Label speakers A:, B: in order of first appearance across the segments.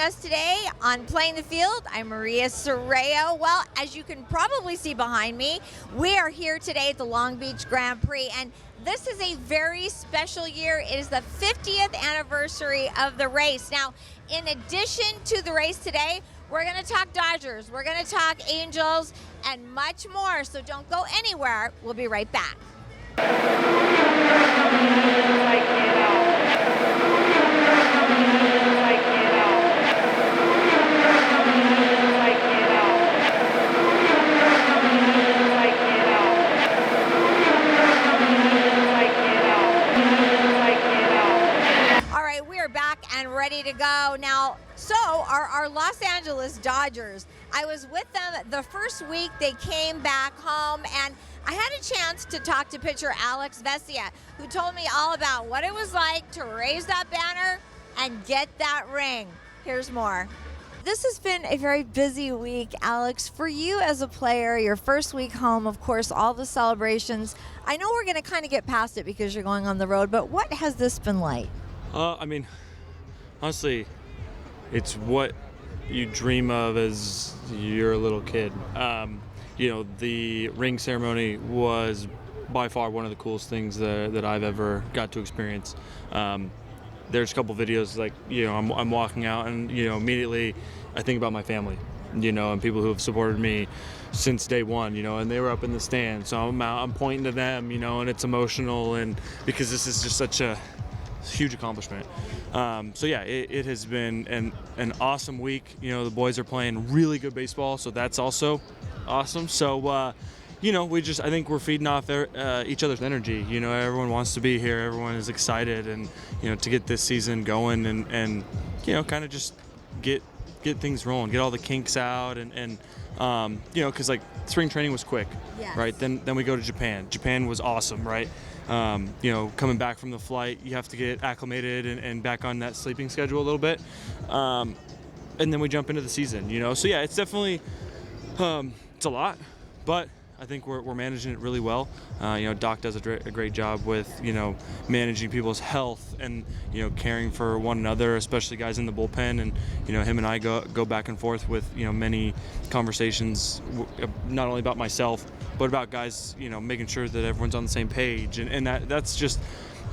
A: us today on Playing the Field. I'm Maria Serrao. Well, as you can probably see behind me, we are here today at the Long Beach Grand Prix, and this is a very special year. It is the 50th anniversary of the race. Now, in addition to the race today, we're going to talk Dodgers, we're going to talk Angels, and much more, so don't go anywhere. We'll be right back. Ready to go now. So our Los Angeles Dodgers, I was with them the first week they came back home, and I had a chance to talk to pitcher Alex Vesia, who told me all about what it was like to raise that banner and get that ring. Here's more. This has been a very busy week, Alex. For you as a player, your first week home, of course, all the celebrations. I know we're going to kind of get past it because you're going on the road, but what has this been like?
B: Honestly, it's what you dream of as you're a little kid. The ring ceremony was by far one of the coolest things that I've ever got to experience. There's a couple videos, I'm walking out and, immediately I think about my family, and people who have supported me since day one, and they were up in the stand. So I'm pointing to them, and it's emotional, and because this is just such a huge accomplishment. It has been an awesome week. The boys are playing really good baseball, so that's also awesome. So I think we're feeding off each other's energy. Everyone wants to be here, everyone is excited, and to get this season going and kind of just get things rolling, get all the kinks out, and because spring training was quick. Yes. Right? Then we go to Japan. Japan was awesome, right? Coming back from the flight, you have to get acclimated and back on that sleeping schedule a little bit. And then we jump into the season, So yeah, it's definitely, it's a lot, but I think we're managing it really well. Doc does a great job with, managing people's health and, caring for one another, especially guys in the bullpen. And, him and I go back and forth with, many conversations, not only about myself, but about guys, making sure that everyone's on the same page. And that's just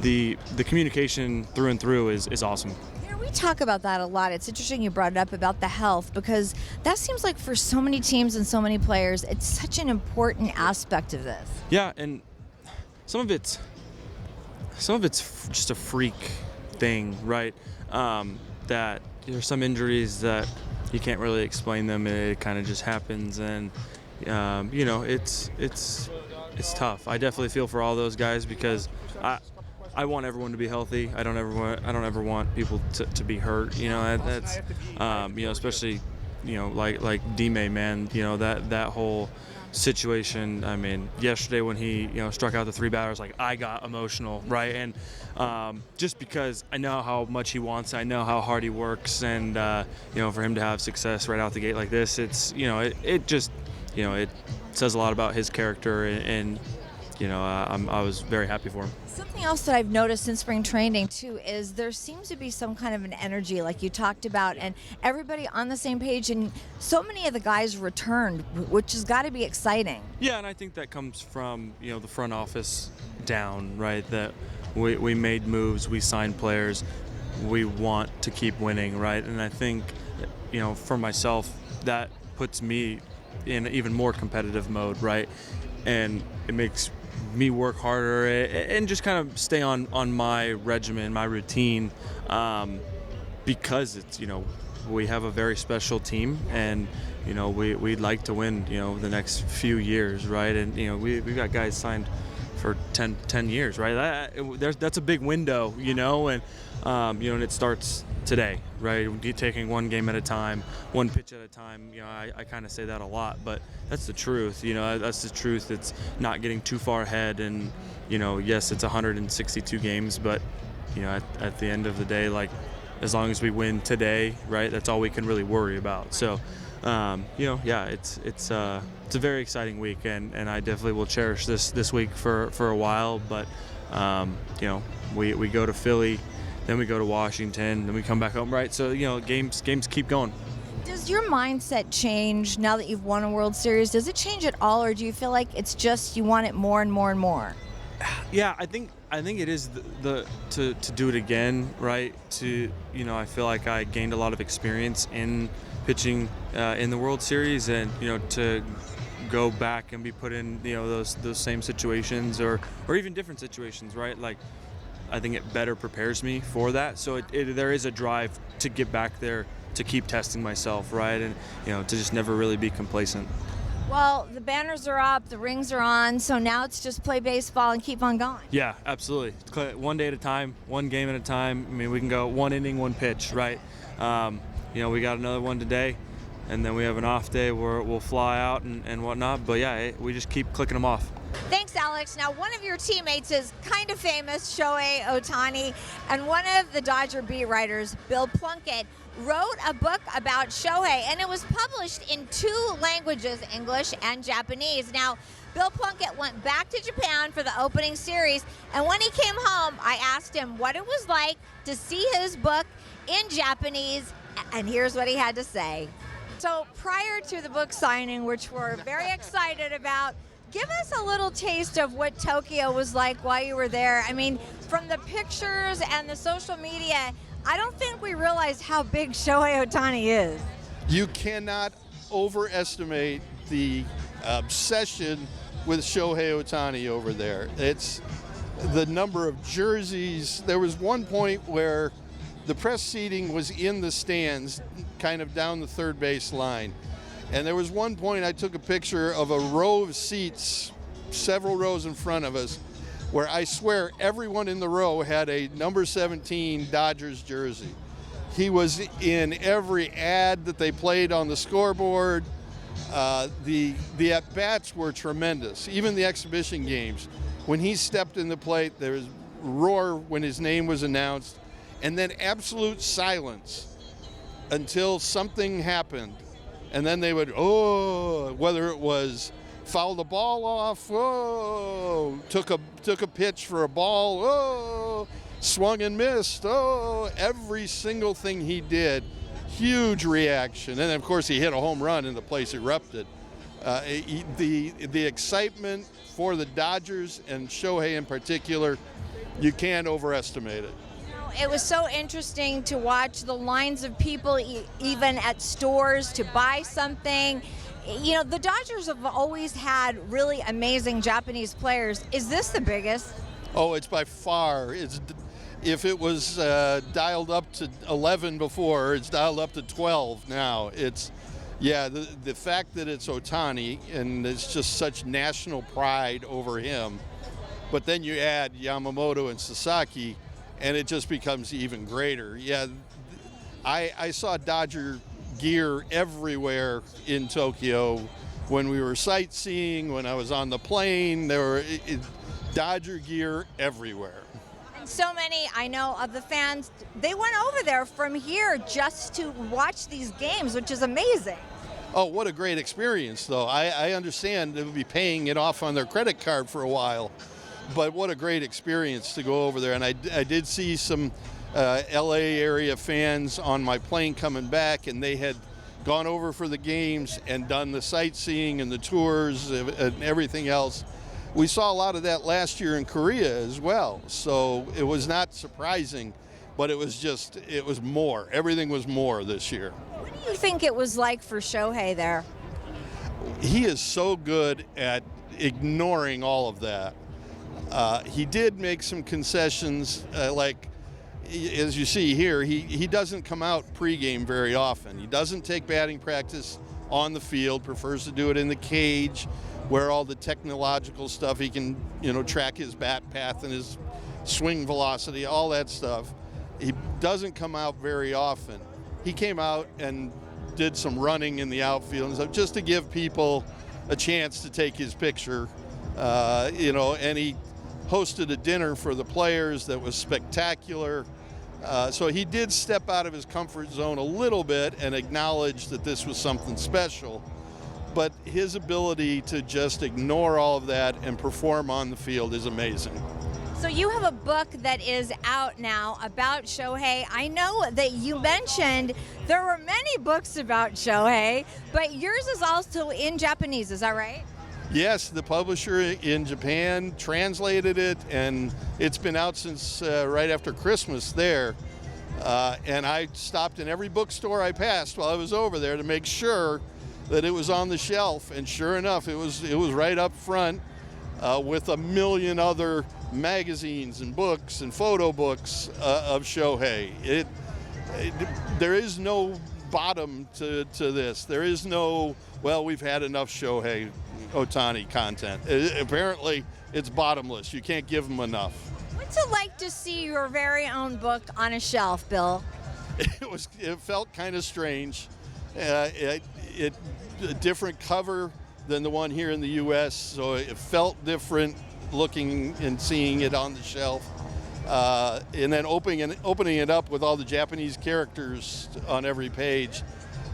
B: the communication through and through is awesome.
A: We talk about that a lot. It's interesting you brought it up about the health, because that seems like for so many teams and so many players, it's such an important aspect of this.
B: Yeah, and some of it's just a freak thing, right? That there's some injuries that you can't really explain them. It kind of just happens, and it's tough. I definitely feel for all those guys because I want everyone to be healthy. I don't ever want people to be hurt. That's especially like D-May, man. That whole situation. I mean, yesterday when he struck out the three batters, I got emotional, right? And just because I know how much he wants, I know how hard he works, and for him to have success right out the gate like this, it's it just it says a lot about his character, and I was very happy for him.
A: Something else that I've noticed in spring training too is there seems to be some kind of an energy, like you talked about, and everybody on the same page, and so many of the guys returned, which has got to be exciting.
B: Yeah, and I think that comes from the front office down, right? That we made moves, we signed players, we want to keep winning, right? And I think for myself, that puts me in even more competitive mode, right? And it makes me work harder and just kind of stay on my regimen, my routine, because it's we have a very special team, and we'd like to win the next few years, right? And we've got guys signed for 10 years, right? That's a big window, and and it starts today, right? Taking one game at a time, one pitch at a time. I kind of say that a lot, but that's the truth. That's the truth. It's not getting too far ahead, and yes, it's 162 games, but at the end of the day, as long as we win today, right? That's all we can really worry about. So, it's a very exciting week, and I definitely will cherish this week for a while. But we go to Philly then we go to Washington, then we come back home, right? So, games keep going.
A: Does your mindset change now that you've won a World Series? Does it change at all, or do you feel like it's just you want it more and more and more?
B: Yeah, I think it is to do it again, right? I feel like I gained a lot of experience in pitching in the World Series, and to go back and be put in those same situations or even different situations, right? Like, I think it better prepares me for that. So there is a drive to get back there, to keep testing myself, right? And to just never really be complacent.
A: Well, the banners are up, the rings are on, so now it's just play baseball and keep on going.
B: Yeah, absolutely. One day at a time, one game at a time. I mean, we can go one inning, one pitch, right? We got another one today, and then we have an off day where we'll fly out and whatnot. But yeah, we just keep clicking them off.
A: Thanks, Alex. Now, one of your teammates is kind of famous, Shohei Ohtani, and one of the Dodger beat writers, Bill Plunkett, wrote a book about Shohei, and it was published in 2 languages, English and Japanese. Now, Bill Plunkett went back to Japan for the opening series, and when he came home, I asked him what it was like to see his book in Japanese, and here's what he had to say. So prior to the book signing, which we're very excited about, give us a little taste of what Tokyo was like while you were there. I mean, from the pictures and the social media, I don't think we realized how big Shohei Ohtani is.
C: You cannot overestimate the obsession with Shohei Ohtani over there. It's the number of jerseys. There was one point where the press seating was in the stands, kind of down the third base line. And there was one point I took a picture of a row of seats, several rows in front of us, where I swear everyone in the row had a number 17 Dodgers jersey. He was in every ad that they played on the scoreboard. The at-bats were tremendous, even the exhibition games. When he stepped in the plate, there was roar when his name was announced, and then absolute silence until something happened. And then they would, whether it was fouled the ball off, took a pitch for a ball, swung and missed, every single thing he did, huge reaction. And of course he hit a home run and the place erupted. The excitement for the Dodgers and Shohei in particular, you can't overestimate it.
A: It was so interesting to watch the lines of people even at stores to buy something. The Dodgers have always had really amazing Japanese players. Is this the biggest?
C: Oh, it's by far. If it was dialed up to 11 before, it's dialed up to 12 now. The fact that it's Ohtani and it's just such national pride over him, but then you add Yamamoto and Sasaki, and it just becomes even greater. Yeah, I saw Dodger gear everywhere in Tokyo when we were sightseeing, when I was on the plane. There were Dodger gear everywhere.
A: And so many, I know, of the fans, they went over there from here just to watch these games, which is amazing.
C: Oh, what a great experience, though. I understand they would be paying it off on their credit card for a while. But what a great experience to go over there. And I did see some LA area fans on my plane coming back, and they had gone over for the games and done the sightseeing and the tours and everything else. We saw a lot of that last year in Korea as well. So it was not surprising, but it was more. Everything was more this year.
A: What do you think it was like for Shohei there?
C: He is so good at ignoring all of that. He did make some concessions, like as you see here, he doesn't come out pregame very often. He doesn't take batting practice on the field, prefers to do it in the cage where all the technological stuff, he can, track his bat path and his swing velocity, all that stuff. He doesn't come out very often. He came out and did some running in the outfield and stuff just to give people a chance to take his picture, and he hosted a dinner for the players that was spectacular. So he did step out of his comfort zone a little bit and acknowledge that this was something special. But his ability to just ignore all of that and perform on the field is amazing.
A: So you have a book that is out now about Shohei. I know that you mentioned there were many books about Shohei, but yours is also in Japanese, is that right?
C: Yes, the publisher in Japan translated it, and it's been out since right after Christmas there. And I stopped in every bookstore I passed while I was over there to make sure that it was on the shelf, and sure enough, it was right up front with a million other magazines and books and photo books of Shohei. There is no bottom to this. There is no, well, we've had enough Shohei Ohtani content. Apparently, it's bottomless. You can't give them enough.
A: What's it like to see your very own book on a shelf, Bill?
C: It felt kind of strange. A different cover than the one here in the U.S., so it felt different looking and seeing it on the shelf. And then opening it up with all the Japanese characters on every page.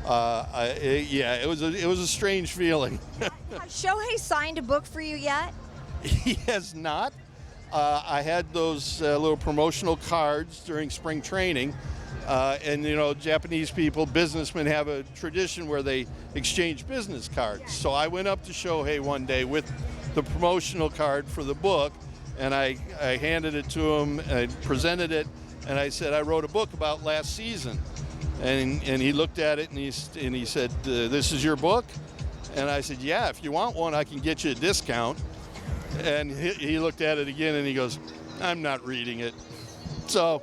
C: It was a strange feeling.
A: Has Shohei signed a book for you yet?
C: He has not. I had those little promotional cards during spring training. And you know, Japanese people, businessmen, have a tradition where they exchange business cards. So I went up to Shohei one day with the promotional card for the book, and I handed it to him, I presented it, and I said, I wrote a book about last season. And he looked at it and he said, this is your book? And I said, yeah, if you want one, I can get you a discount. And he looked at it again and he goes, I'm not reading it. So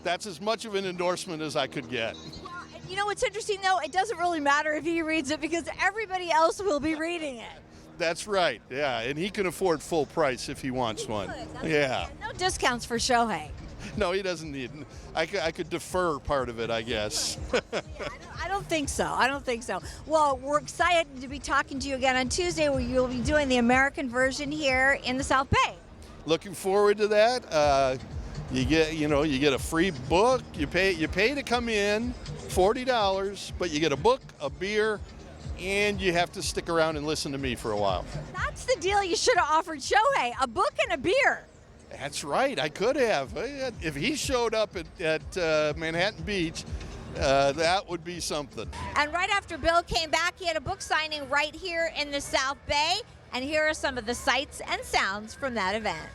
C: that's as much of an endorsement as I could get.
A: Well, you know what's interesting though? It doesn't really matter if he reads it because everybody else will be reading it.
C: That's right, yeah, and he can afford full price if he wants one. Yeah.
A: No discounts for Shohei.
C: No, he doesn't need. I could defer part of it, I guess.
A: I don't think so. I don't think so. Well, we're excited to be talking to you again on Tuesday, where you'll be doing the American version here in the South Bay.
C: Looking forward to that. You get a free book. You pay to come in, $40, but you get a book, a beer, and you have to stick around and listen to me for a while.
A: That's the deal you should have offered Shohei, a book and a beer.
C: That's right, I could have. If he showed up at Manhattan Beach, that would be something.
A: And right after Bill came back, he had a book signing right here in the South Bay. And here are some of the sights and sounds from that event.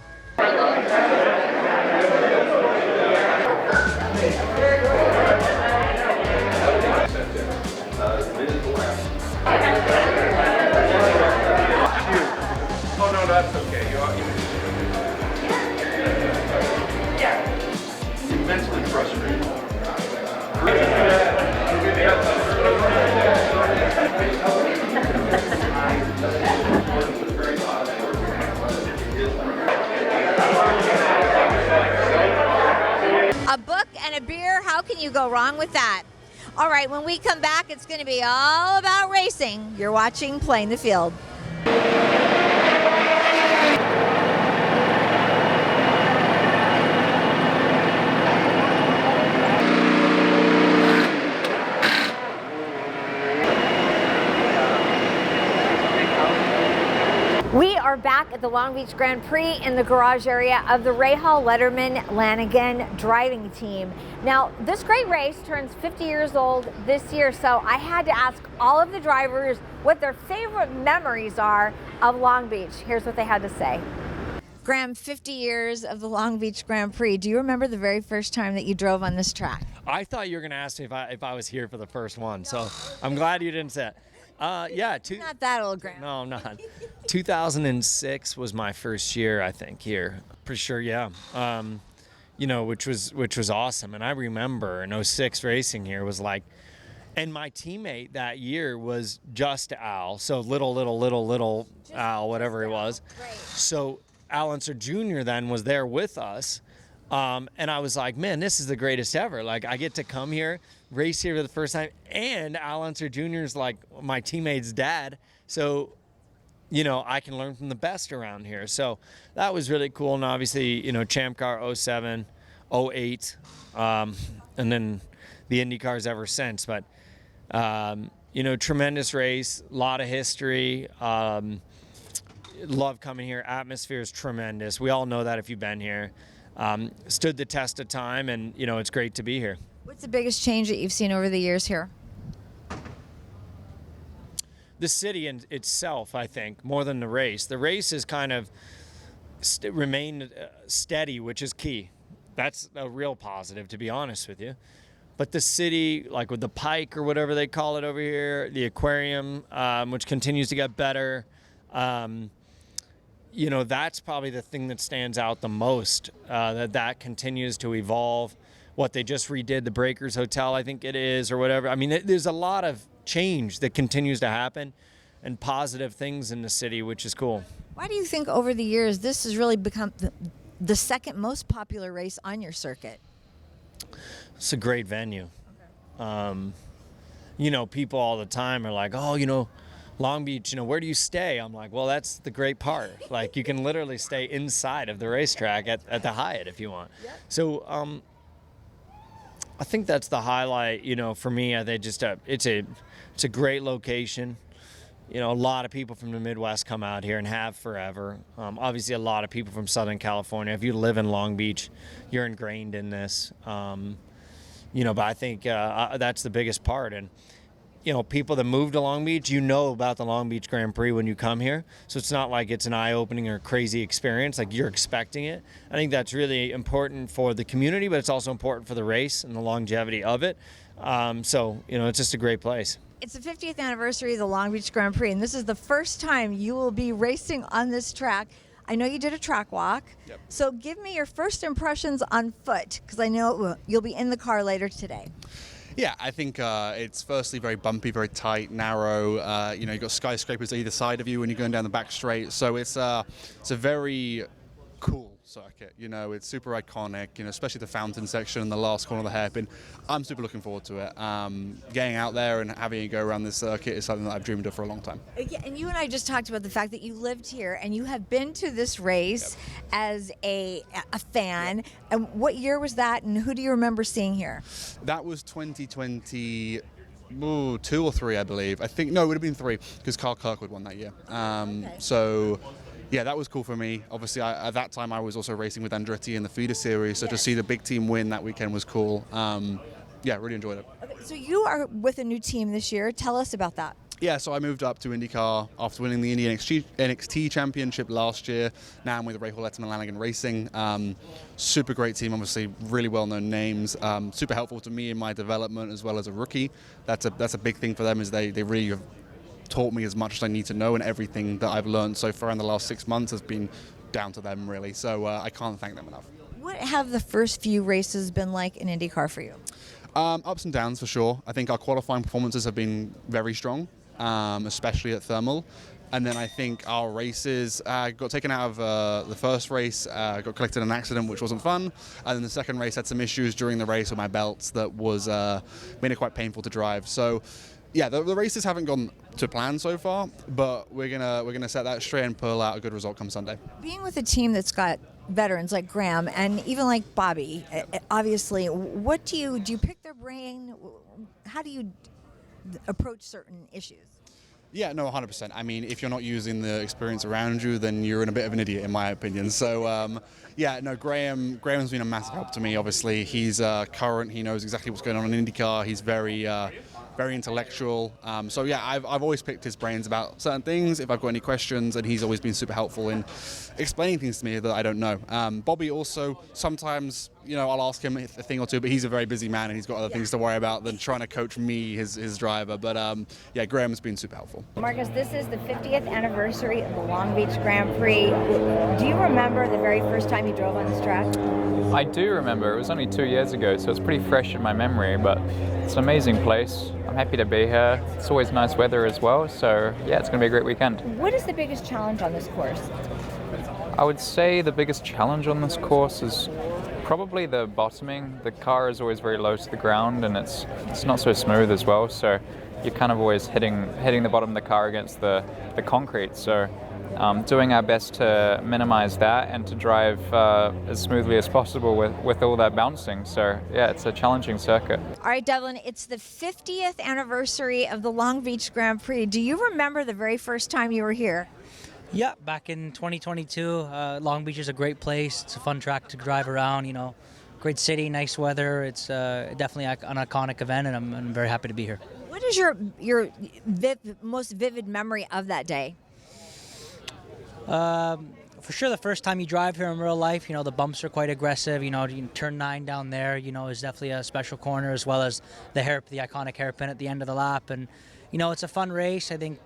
D: Oh no, that's okay. You're mentally frustrated.
A: A book and a beer, how can you go wrong with that? All right, when we come back, it's going to be all about racing. You're watching Playing the Field. We are back at the Long Beach Grand Prix in the garage area of the Rahal Letterman Lanigan driving team. Now, this great race turns 50 years old this year, so I had to ask all of the drivers what their favorite memories are of Long Beach. Here's what they had to say. Graham, 50 years of the Long Beach Grand Prix. Do you remember the very first time that you drove on this track?
E: I thought you were going to ask me if I was here for the first one, so I'm glad you didn't say it.
A: Not that old, Graham.
E: No, I'm not. 2006 was my first year, I think, here. For sure, yeah. Which was awesome. And I remember in 06 racing here was like, and my teammate that year was just Al. So little Al, whatever it was.
A: Right.
E: So Al Unser Jr. then was there with us. And I was like, man, this is the greatest ever. Like, I get to come here, race here for the first time, and Al Unser Jr. is like my teammate's dad. So, I can learn from the best around here. So that was really cool. And obviously, Champ Car 07, 08, and then the Indy cars ever since. But, tremendous race, a lot of history. love coming here. Atmosphere is tremendous. We all know that if you've been here. Stood the test of time, and it's great to be here.
A: What's the biggest change that you've seen over the years here?
E: The city in itself, I think, more than the race. The race has kind of remained steady, which is key. That's a real positive, to be honest with you. But the city, like with the Pike or whatever they call it over here, the aquarium, which continues to get better, that's probably the thing that stands out the most, that continues to evolve. What they just redid, the Breakers Hotel, I think it is, or whatever. I mean, there's a lot of change that continues to happen and positive things in the city, which is cool.
A: Why do you think over the years this has really become the second most popular race on your circuit?
E: It's a great venue. Okay. People all the time are like, oh, Long Beach, where do you stay? I'm like, well, that's the great part. Like, you can literally stay inside of the racetrack at the Hyatt if you want. Yep. So I think that's the highlight, for me. It's a great location. A lot of people from the Midwest come out here and have forever. Obviously, a lot of people from Southern California. If you live in Long Beach, you're ingrained in this. But I think that's the biggest part. And people that move to Long Beach, about the Long Beach Grand Prix when you come here. So it's not like it's an eye-opening or crazy experience, like you're expecting it. I think that's really important for the community, but it's also important for the race and the longevity of it. It's just a great place.
A: It's the 50th anniversary of the Long Beach Grand Prix, and this is the first time you will be racing on this track. I know you did a track walk. Yep. So give me your first impressions on foot, because I know you'll be in the car later today.
F: Yeah, I think it's firstly very bumpy, very tight, narrow. You've got skyscrapers either side of you when you're going down the back straight. So it's a very cool circuit. It's super iconic, especially the fountain section and the last corner of the hairpin. I'm super looking forward to it. Getting out there and having it go around this circuit is something that I've dreamed of for a long time.
A: Yeah, and you and I just talked about the fact that you lived here and you have been to this race as a fan. Yep. And what year was that, and who do you remember seeing here?
F: That was 2020. 2 or 3, I believe. I think, no, it would have been 3 because Carl Kirkwood won that year. So yeah, that was cool for me. Obviously, at that time, I was also racing with Andretti in the feeder series, so to see the big team win that weekend was cool. Really enjoyed it.
A: Okay, so you are with a new team this year. Tell us about that.
F: Yeah, so I moved up to IndyCar after winning the Indy NXT Championship last year. Now I'm with Ray Letterman Lanigan Racing. Super great team, obviously, really well-known names. Super helpful to me in my development as well as a rookie. That's a big thing for them, is they really have taught me as much as I need to know, and everything that I've learned so far in the last 6 months has been down to them, really. So I can't thank them enough.
A: What have the first few races been like in IndyCar for you?
F: Ups and downs for sure. I think our qualifying performances have been very strong, especially at Thermal. And then I think our races got taken out of the first race, got collected in an accident, which wasn't fun. And then the second race had some issues during the race with my belts that was made it quite painful to drive. So yeah, the races haven't gone to plan so far, but we're gonna set that straight and pull out a good result come Sunday.
A: Being with a team that's got veterans like Graham and even like Bobby, obviously, what do you pick their brain? How do you approach certain issues?
F: Yeah, no, 100%. I mean, if you're not using the experience around you, then you're in a bit of an idiot, in my opinion. So, Graham's been a massive help to me, obviously. He's current. He knows exactly what's going on in IndyCar. He's very intellectual. I've always picked his brains about certain things if I've got any questions, and he's always been super helpful in explaining things to me that I don't know. Bobby also, sometimes, I'll ask him a thing or two, but he's a very busy man and he's got other things to worry about than trying to coach me, his driver. But Graham's been super helpful.
A: Marcus, this is the 50th anniversary of the Long Beach Grand Prix. Do you remember the very first time you drove on this track?
G: I do remember. It was only 2 years ago, so it's pretty fresh in my memory, but it's an amazing place. I'm happy to be here. It's always nice weather as well, so yeah, it's going to be a great weekend.
A: What is the biggest challenge on this course?
G: I would say the biggest challenge on this course is probably the bottoming. The car is always very low to the ground, and it's not so smooth as well, so you're kind of always hitting the bottom of the car against the concrete. So doing our best to minimize that and to drive as smoothly as possible with all that bouncing. So yeah, it's a challenging circuit.
A: All right, Devlin, it's the 50th anniversary of the Long Beach Grand Prix. Do you remember the very first time you were here?
H: Yeah, back in 2022, Long Beach is a great place. It's a fun track to drive around. Great city, nice weather. It's definitely an iconic event, and I'm very happy to be here.
A: What is your most vivid memory of that day?
H: For sure, the first time you drive here in real life, the bumps are quite aggressive. You turn 9 down there, is definitely a special corner, as well as the iconic hairpin at the end of the lap. And it's a fun race. I think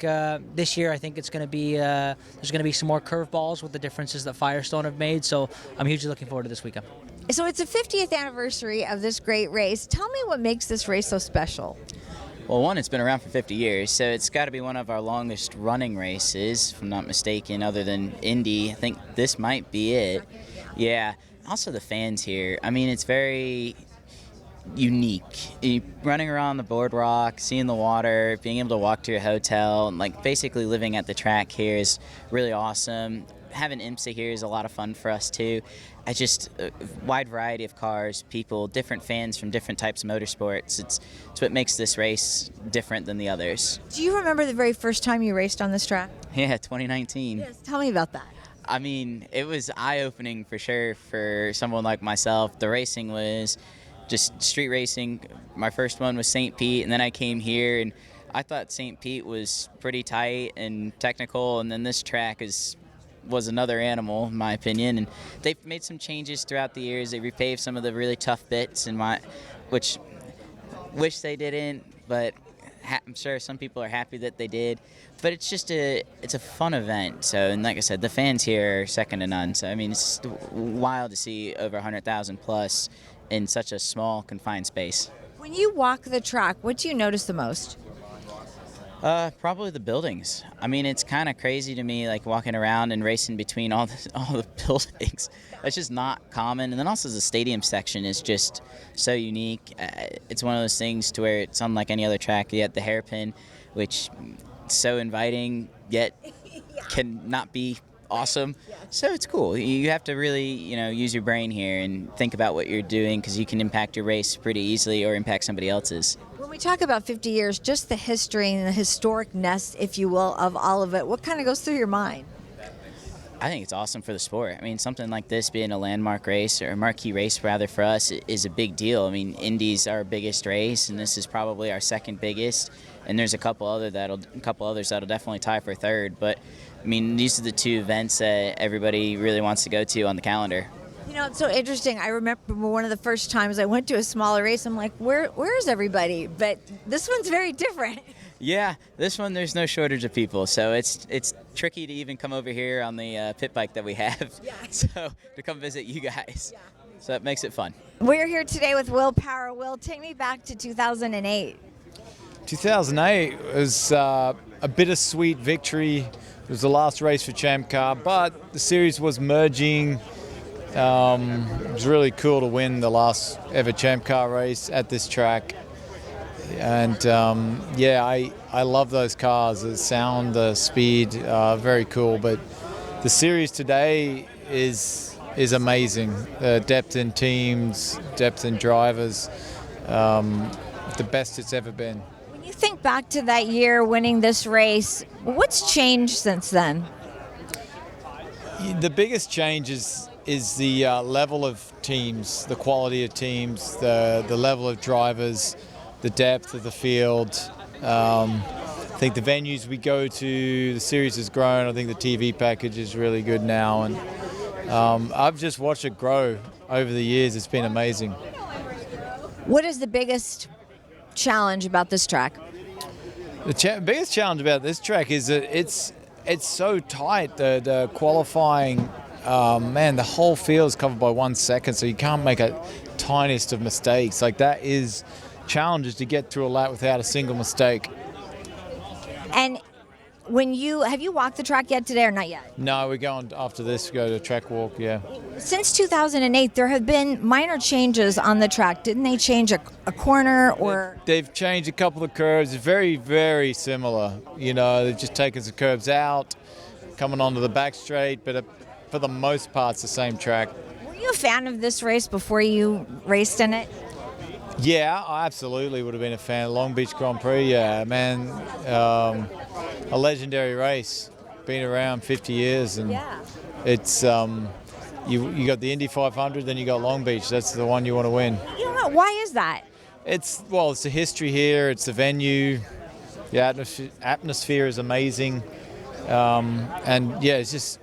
H: this year, it's going to be there's going to be some more curveballs with the differences that Firestone have made. So I'm hugely looking forward to this weekend.
A: So it's the 50th anniversary of this great race. Tell me what makes this race so special.
I: Well, one, it's been around for 50 years, so it's got to be one of our longest running races, if I'm not mistaken, other than Indy. I think this might be it. Yeah. Also the fans here. I mean, it's very unique. Running around the boardwalk, seeing the water, being able to walk to your hotel, and basically living at the track here is really awesome. Having IMSA here is a lot of fun for us too. A wide variety of cars, people, different fans from different types of motorsports. It's what makes this race different than the others.
A: Do you remember the very first time you raced on this track?
I: Yeah, 2019.
A: Yes, tell me about that.
I: I mean, it was eye-opening for sure for someone like myself. The racing was just street racing. My first one was St. Pete, and then I came here, and I thought St. Pete was pretty tight and technical, and then this track was another animal, in my opinion. And they've made some changes throughout the years. They repaved some of the really tough bits, which wish they didn't, but I'm sure some people are happy that they did. But it's a fun event. So, and like I said, the fans here are second to none. So, I mean, it's wild to see over 100,000 plus in such a small, confined space.
A: When you walk the track, what do you notice the most?
I: Probably the buildings. I mean, it's kind of crazy to me, walking around and racing between all the buildings. It's just not common. And then also the stadium section is just so unique. It's one of those things to where it's unlike any other track. You have the hairpin, which is so inviting, yet can not be awesome. So it's cool. You have to really, use your brain here and think about what you're doing, because you can impact your race pretty easily or impact somebody else's.
A: When we talk about 50 years, just the history and the historicness, if you will, of all of it, what kind of goes through your mind?
I: I think it's awesome for the sport. I mean, something like this being a landmark race, or a marquee race rather, for us is a big deal. I mean, Indy's our biggest race, and this is probably our second biggest. And there's a couple others that'll definitely tie for third. But I mean, these are the two events that everybody really wants to go to on the calendar.
A: It's so interesting. I remember one of the first times I went to a smaller race, I'm like, where is everybody? But this one's very different.
I: Yeah, this one, there's no shortage of people. So it's tricky to even come over here on the pit bike that we have.
A: Yeah.
I: So to come visit you guys. Yeah. So it makes it fun.
A: We're here today with Will Power. Will, take me back to 2008.
J: 2008 was a bittersweet victory. It was the last race for Champ Car, but the series was merging. It was really cool to win the last ever Champ Car race at this track. And I love those cars. The sound, the speed, very cool. But the series today is amazing. Depth in teams, depth in drivers, the best it's ever been.
A: When you think back to that year winning this race, what's changed since then?
J: The biggest change is the level of teams, the quality of teams, the level of drivers, the depth of the field. I think the venues we go to, the series has grown. I think the TV package is really good now, and I've just watched it grow over the years. It's been amazing.
A: What is the biggest challenge about this track?
J: The biggest challenge about this track is that it's so tight. The qualifying, the whole field is covered by 1 second, so you can't make a tiniest of mistakes. That is challenges to get through a lap without a single mistake.
A: And have you walked the track yet today or not yet?
J: No, we're going after this. We go to track walk. Yeah.
A: Since 2008, there have been minor changes on the track. Didn't they change a corner or?
J: They've changed a couple of curves. It's very, very similar. They've just taken some curves out, coming onto the back straight, but for the most part, it's the same track.
A: Were you a fan of this race before you raced in it?
J: Yeah, I absolutely would have been a fan of Long Beach Grand Prix. Yeah, man, a legendary race. been around 50 years, and
A: Yeah.
J: it's you got the Indy 500, then you got Long Beach. That's the one you want to win.
A: You know what? Why is that?
J: It's the history here. It's the venue. The atmosphere is amazing, and yeah, it's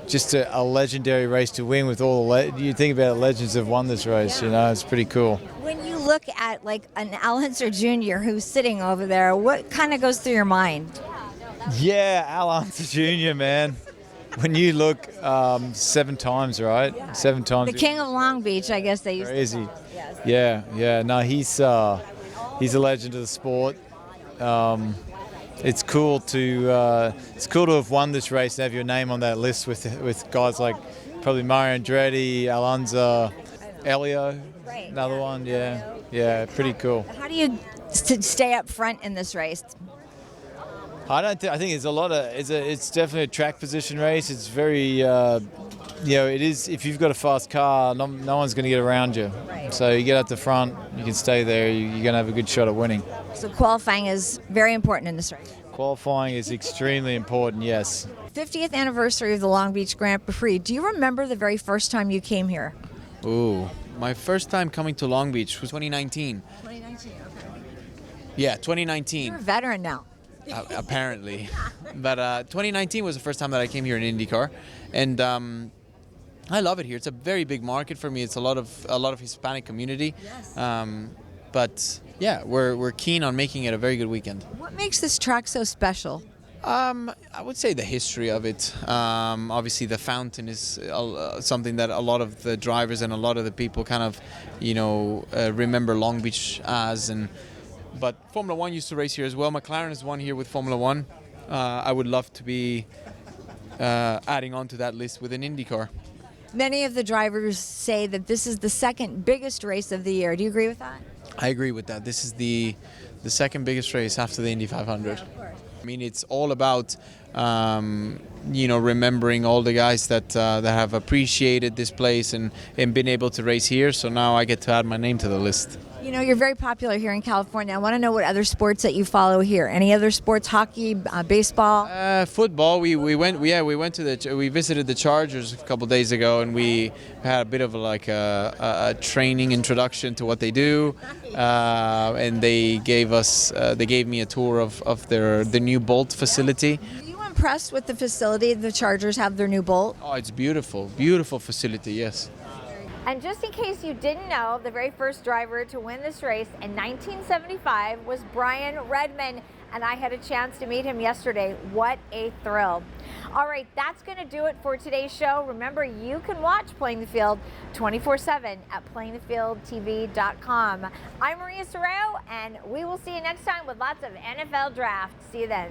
J: just a legendary race to win with all the you think about it, legends have won this race. You know, it's pretty cool.
A: When you look at like an Alex Jr. who's sitting over there, what kind of goes through your mind?
J: Yeah, Alex Jr. man. When you look 7 times, right? 7 times.
A: The king of Long Beach, I guess they used
J: Crazy.
A: to call him.
J: Yeah, yeah. No, he's a legend of the sport. It's cool to have won this race and have your name on that list with guys like probably Mario Andretti, Alonso, Elio,
A: Right,
J: another one. Yeah, pretty cool.
A: How do you stay up front in this race?
J: I think it's a lot of. It's definitely a track position race. It's very, it is. If you've got a fast car, no one's going to get around you.
A: Right.
J: So you get up the front, you can stay there. You're going to have a good shot at winning.
A: So qualifying is very important in this race.
J: Qualifying is extremely important. Yes.
A: 50th anniversary of the Long Beach Grand Prix. Do you remember the very first time you came here?
K: Ooh, my first time coming to Long Beach was 2019.
A: 2019. Okay.
K: Yeah, 2019.
A: You're a veteran now.
K: Apparently. But 2019 was the first time that I came here in IndyCar, and I love it here. It's a very big market for me. It's a lot of Hispanic community.
A: Yes.
K: But yeah, we're keen on making it a very good weekend.
A: What makes this track so special?
K: I would say the history of it. Obviously, the fountain is something that a lot of the drivers and a lot of the people kind of, remember Long Beach as. But Formula One used to race here as well. McLaren has won here with Formula One. I would love to be adding on to that list with an IndyCar.
A: Many of the drivers say that this is the second biggest race of the year. Do you agree with that?
K: I agree with that. This is the second biggest race after the Indy 500. I mean, it's all about remembering all the guys that have appreciated this place and been able to race here. So now I get to add my name to the list.
A: You know, you're very popular here in California. I want to know what other sports that you follow here. Any other sports? Hockey, baseball?
K: Football. We visited the Chargers a couple days ago, and we had a bit of a training introduction to what they do, and they gave me a tour of the new Bolt facility.
A: Are you impressed with the facility the Chargers have their new Bolt?
K: Oh, it's beautiful facility. Yes.
A: And just in case you didn't know, the very first driver to win this race in 1975 was Brian Redman, and I had a chance to meet him yesterday. What a thrill. All right, that's going to do it for today's show. Remember, you can watch Playing the Field 24/7 at playingthefieldtv.com. I'm Maria Serrao, and we will see you next time with lots of NFL draft. See you then.